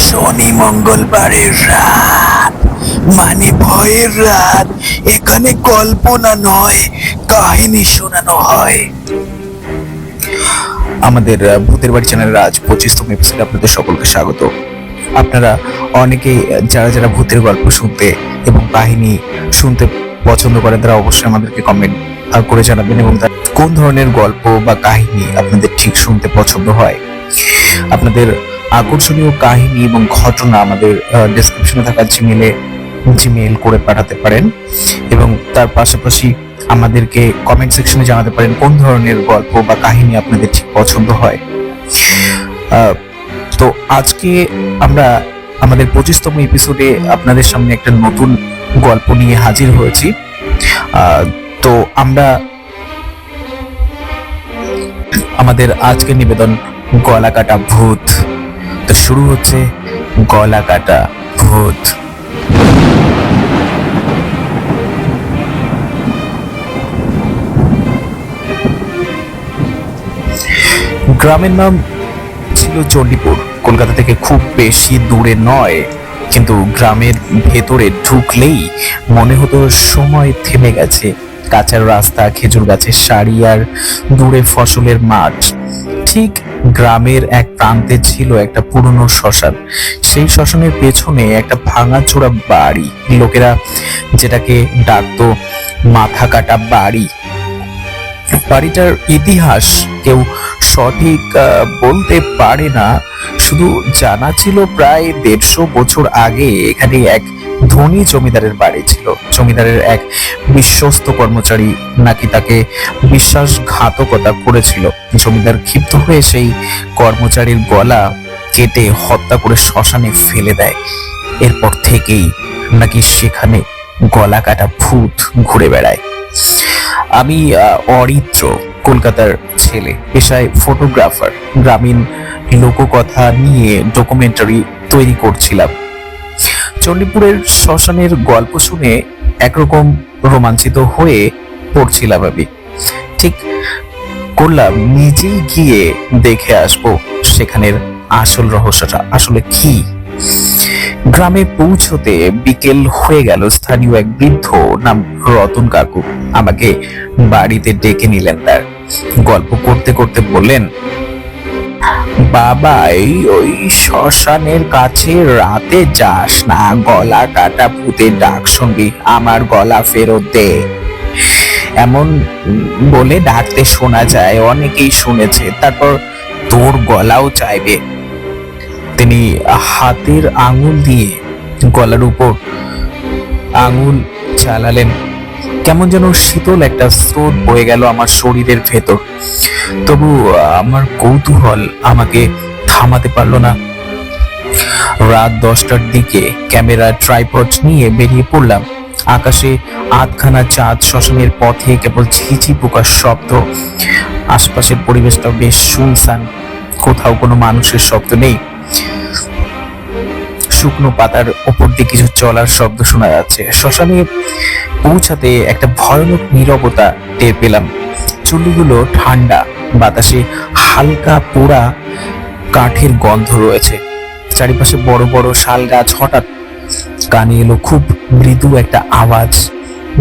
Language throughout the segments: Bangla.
শনি মঙ্গলবারের রাত মানে ভয়ের রাত। এখানে কল্পনা নয়, কাহিনী শোনানো হয়। আমাদের ভূতের বাড়ি চ্যানেলের আজ 25তম এপিসোডে আপনাদের সকলকে স্বাগত। আপনারা অনেকেই যারা ভূতের গল্প শুনতে এবং কাহিনী শুনতে পছন্দ করেন তারা অবশ্যই আমাদেরকে কমেন্ট করে জানাবেন এবং কোন ধরনের গল্প বা কাহিনী আপনাদের ঠিক শুনতে পছন্দ হয়। আপনাদের আকর্ষণীয় কাহিনী এবং ঘটনা আমাদের ডেসক্রিপশনে থাকা জিমেইল করে পাঠাতে পারেন এবং তার পাশাপাশি আমাদেরকে কমেন্ট সেকশনে জানাতে পারেন কোন ধরনের গল্প বা কাহিনী আপনাদের ঠিক পছন্দ হয়। তো আজকে আমরা আমাদের 25তম এপিসোডে আপনাদের সামনে একটা নতুন গল্প নিয়ে হাজির হয়েছি। তো আমরা আমাদের আজকের নিবেদন গলা কাটা ভূত। তো শুরু হচ্ছে গলা কাটা ভূত। গ্রামের নাম ছিল চণ্ডীপুর। কলকাতা থেকে খুব বেশি দূরে নয়, কিন্তু গ্রামের ভেতরে ঢুকলেই মনে হতো সময় থেমে গেছে। কাঁচা রাস্তা, খেজুর গাছের সারি আর দূরে ফসলের মাঠ। ঠিক গ্রামের এক প্রান্তে ছিল একটা পুরনো শ্মশান। সেই শ্মশানের পেছনে একটা ভাঙাচোরা বাড়ি, লোকেরা যেটাকে ডাকতো মাথা কাটা বাড়ি। বাড়িটার ইতিহাস কেউ সঠিক বলতে পারে না, শুধু জানা ছিল প্রায় 150 বছর আগে এখানে এক ধনী জমিদারের বাড়ি ছিল। জমিদারের এক বিশ্বস্ত কর্মচারী নাকি তাকে বিশ্বাসঘাতকতা করেছিল। জমিদার ক্ষিপ্ত হয়ে সেই কর্মচারীর গলা কেটে হত্যা করে শ্মশানে ফেলে দেয়। এরপর থেকেই নাকি সেখানে গলা কাটা ভূত ঘুরে বেড়ায়। আমি অরিত্র, কলকাতার ছেলে, পেশায় ফটোগ্রাফার। গ্রামীণ লোককথা নিয়ে ডকুমেন্টারি তৈরি করছিলাম। চণ্ডীপুরের শ্মশানের গল্প শুনে একরকম রোমাঞ্চিত হয়ে পড়ছিলাম। আমি ঠিক করলাম নিজেই গিয়ে দেখে আসবো সেখানের আসল রহস্যটা আসলে কি। গ্রামে পৌঁছতে বিকেল হয়ে গেল। স্থানীয় এক বৃদ্ধ নাম রতন কাকু আমাকে বাড়িতে ডেকে নিলেন। তার গল্প করতে করতে বললেন, বাবা, ওই শ্মশানের কাছে রাতে যাস না, গলা কাটা ভূতের ডাক শুনবি, আমার গলা ফেরত দে। এমন বলে ডাকতে শোনা যায়, অনেকেই শুনেছে, তারপর তোর গলাও চাইবে। তিনি হাতের আঙুল দিয়ে গলার উপর আঙুল চালালেন। কেমন যেন শীতল একটা স্রোত বয়ে গেল আমার শরীরের ভেতর। তবু আমার কৌতূহল আমাকে থামাতে পারলো না। রাত 10টার দিকে ক্যামেরা ট্রাইপড নিয়ে বেরিয়ে পড়লাম। আকাশে আধখানা চাঁদ, শ্মশানের পথে কেবল ঝিঝি পোকার শব্দ। আশপাশের পরিবেশটা বেশ শুনশান, কোথাও কোনো মানুষের শব্দ নেই। শুকনো পাতার ওপর দিয়ে কিছু চলার শব্দ শোনা যাচ্ছে। শ্মশানে পৌঁছাতে একটা ভয়ানক নীরবতা টের পেলাম। চুল্লিগুলো ঠান্ডা, বাতাসে হালকা পোড়া কাঠের গন্ধ রয়েছে। চারিপাশে বড় বড় শাল গাছ। হঠাৎ কানে এলো খুব মৃদু একটা আওয়াজ,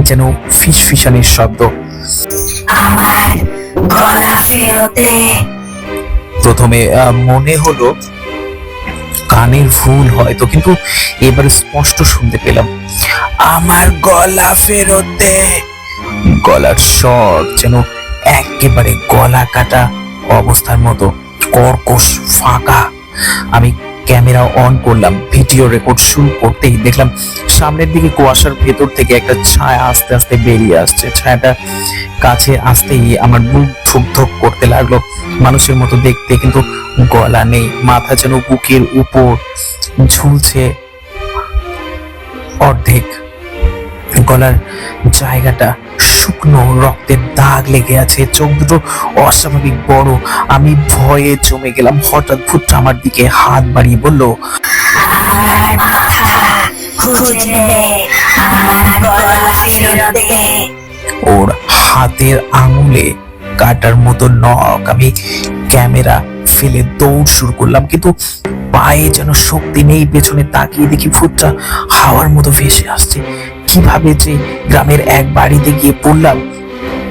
যেন ফিসফিসানির শব্দ। প্রথমে মনে হলো কানের ভুল হয়তো, কিন্তু এবারে স্পষ্ট শুনতে পেলাম, আমার গলা ফেরত দে। গলার স্বর যেন একেবারে গলা কাটা অবস্থার মতো, কর্কশ, ফাঁকা। আমি ক্যামেরা অন করলাম, ভিডিও রেকর্ড শুরু করতেই দেখলাম সামনের দিকে কুয়াশার ভেতর থেকে একটা ছায়া আস্তে আস্তে বেরিয়ে আসছে। ছায়াটা কাছে আসতেই আমার বুক ধুক ধুক করতে লাগলো। মানুষের মতো দেখতে, কিন্তু গলা নেই। মাথা যেন বুকের উপর ঝুলছে অর্ধেক। গলার জায়গাটা শুকনো, রক্তের দাগ লেগে আছে। চোখ দুটো অস্বাভাবিক বড়। আমি ভয়ে জমে গেলাম। হঠাৎ ভূতটা আমার দিকে হাত বাড়িয়ে বলল, ওর হাতের আঙুলে কাটার মতো নখ। আমি ক্যামেরা ফেলে দৌড় শুরু করলাম, কিন্তু পায়ে যেন শক্তি নেই, পেছনে তাকিয়ে দেখি ভূতটা হাওয়ার মতো ভেসে আসছে। কিভাবে যে গ্রামের এক বাড়িতে গিয়ে পড়লাম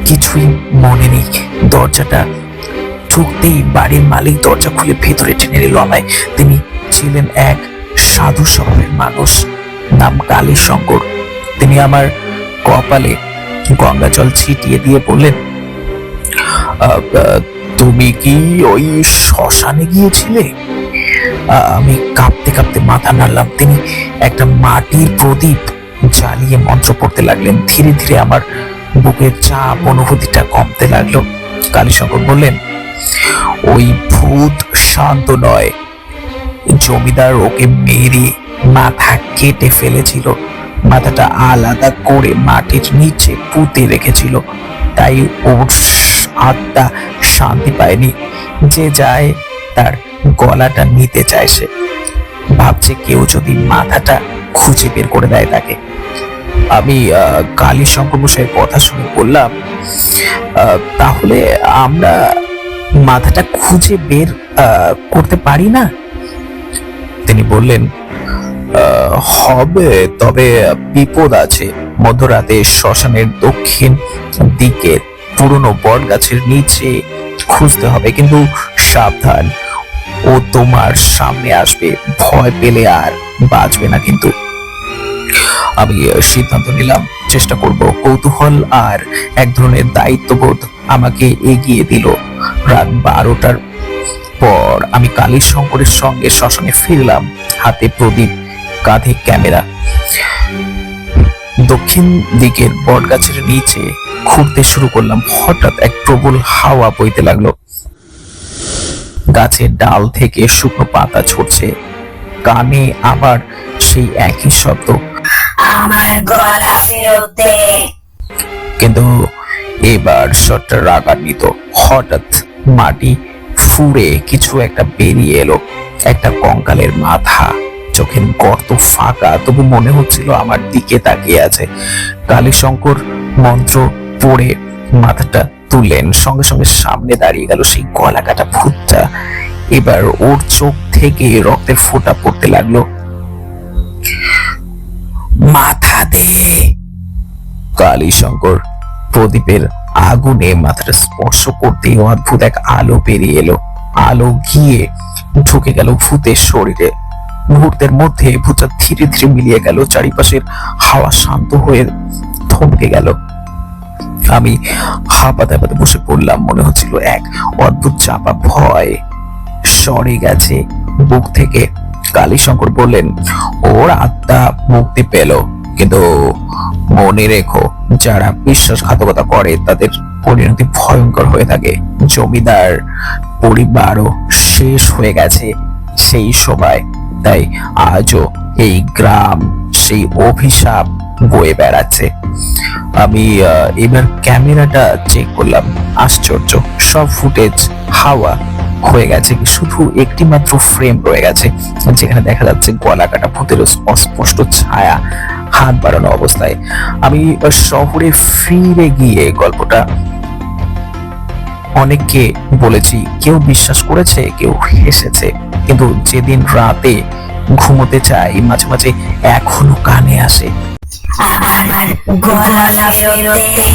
কিছুই মনে নেই। দরজাটা ঢুকতেই বাড়ির মালিক দরজা খুলে ভেতরে টেনে নিল আমায়। তিনি ছিলেন এক সাধু স্বভাবের মানুষ, নাম কালী শঙ্কর। তিনি আমার কপালে গঙ্গা জল ছিটিয়ে দিয়ে বললেন, তুমি কি ওই শ্মশানে গিয়েছিলে? আমি কাঁপতে কাঁপতে মাথা নাড়লাম। তিনি একটা মাটির প্রদীপ জ্বালিয়ে মন্ত্র পড়তে লাগলেন। ধীরে ধীরে আমার বুকের চাপ অনুভূতিটা কমতে লাগলো। কালীশঙ্কর বললেন, ওই ভূত শান্ত নয়, জমিদার ওকে মেরে মাথা কেটে ফেলেছিল, মাথাটা আলাদা করে মাটির নিচে পুঁতে রেখেছিল, তাই ওর আত্মা শান্তি পায়নি। যে যায় তার গলাটা নিতে চাইছে, ভাবছে কেউ যদি মাথাটা খুঁজে বের করে দেয় তাকে। আমি কালী শঙ্কর মশাইয়ের কথা শুনে বললাম, তাহলে আমরা মাথাটা খুঁজে বের করতে পারি না? তিনি বললেন, হবে, তবে বিপদ আছে। মধ্যরাতে শ্মশানের দক্ষিণ দিকে পুরনো বট গাছের নিচে খুঁজতে হবে, কিন্তু সাবধান, ও তোমার সামনে আসবে, ভয় পেলে আর বাঁচবে না। কিন্তু আমি সিদ্ধান্ত নিলাম, চেষ্টা করব। কৌতূহল আর এক ধরনের দায়িত্ববোধ আমাকে এগিয়ে দিল। রাত 12টার পর আমি কালী শঙ্করের সঙ্গে শ্মশানে ফিরলাম, হাতে প্রদীপ, কাঁধে ক্যামেরা। দক্ষিণ দিকের বট গাছের নিচে ঘুরতে শুরু করলাম। হঠাৎ এক প্রবল হাওয়া বইতে লাগলো। গাছের ডাল থেকে শুকনো পাতা ছড়ছে, কানে আবার সেই একই শব্দ, আমার গলা ফেরত দে। কিন্তু এবার শটটা রাগান্বিত। হঠাৎ মাটি ফুঁড়ে কিছু একটা বেরিয়ে এলো, একটা কঙ্কালের মাথা, চোখের গর্ত ফাঁকা, তবু মনে হচ্ছিল আমার দিকে তাকিয়ে আছে। কালীশঙ্কর মন্ত্র পড়ে মাথাটা তুললেন, সঙ্গে সঙ্গে সামনে দাঁড়িয়ে গেল সেই গলা কাটা ভূতটা। এবার ওর চোখ থেকে রক্তের ফোঁটা পড়তে লাগলো। মাথা দে। কালীশঙ্কর প্রদীপের আগুনে মাথাটা স্পর্শ করতে অদ্ভুত এক আলো বেরিয়ে এলো। আলো গিয়ে ঢুকে গেল ভূতের শরীরে। মুহূর্তের মধ্যে ভূতটা ধীরে ধীরে মিলিয়ে গেল, চারিপাশের হাওয়া শান্ত হয়ে থমকে গেল। আমি হাঁপাতে হাঁপাতে বসে পড়লাম। মনে হচ্ছিল এক অদ্ভুত চাপা ভয় সরে গেছে বুক থেকে। কালীশঙ্কর বললেন, ওর আত্মা মুক্তি পেল, কিন্তু মনে রেখো, যারা বিশ্বাসঘাতকতা করে তাদের পরিণতি ভয়ঙ্কর হয়ে থাকে। জমিদার পরিবারও শেষ হয়ে গেছে সেই সময়, তাই আজও এই গ্রাম সেই অভিশাপ বয়ে বেড়াচ্ছে। আমি এবার ক্যামেরাটা চেক করলাম। আশ্চর্য, সব ফুটেজ হাওয়া হয়ে গেছে, শুধু একটি মাত্র ফ্রেম রয়ে গেছে, যেখানে দেখা যাচ্ছে গলা কাটা ভূতের অস্পষ্ট ছায়া হাত বাড়ানো অবস্থায়। আমি শহরে ফিরে গিয়ে গল্পটা অনেককে বলেছি, কেউ বিশ্বাস করেছে, কেউ হেসেছে, কিন্তু যেদিন রাতে ঘুমোতে চাই মাঝে মাঝে এখনো কানে আসে, আমার গলা ফেরত দে।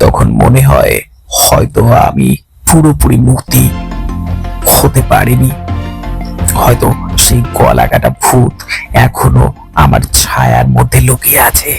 তখন মনে হয় হয়তো আমি পুরোপুরি মুক্তি হতে পারিনি। হয়তো সেই গলা কাটা ভূত এখনো আমার ছায়ার মধ্যে লুকিয়ে আছে।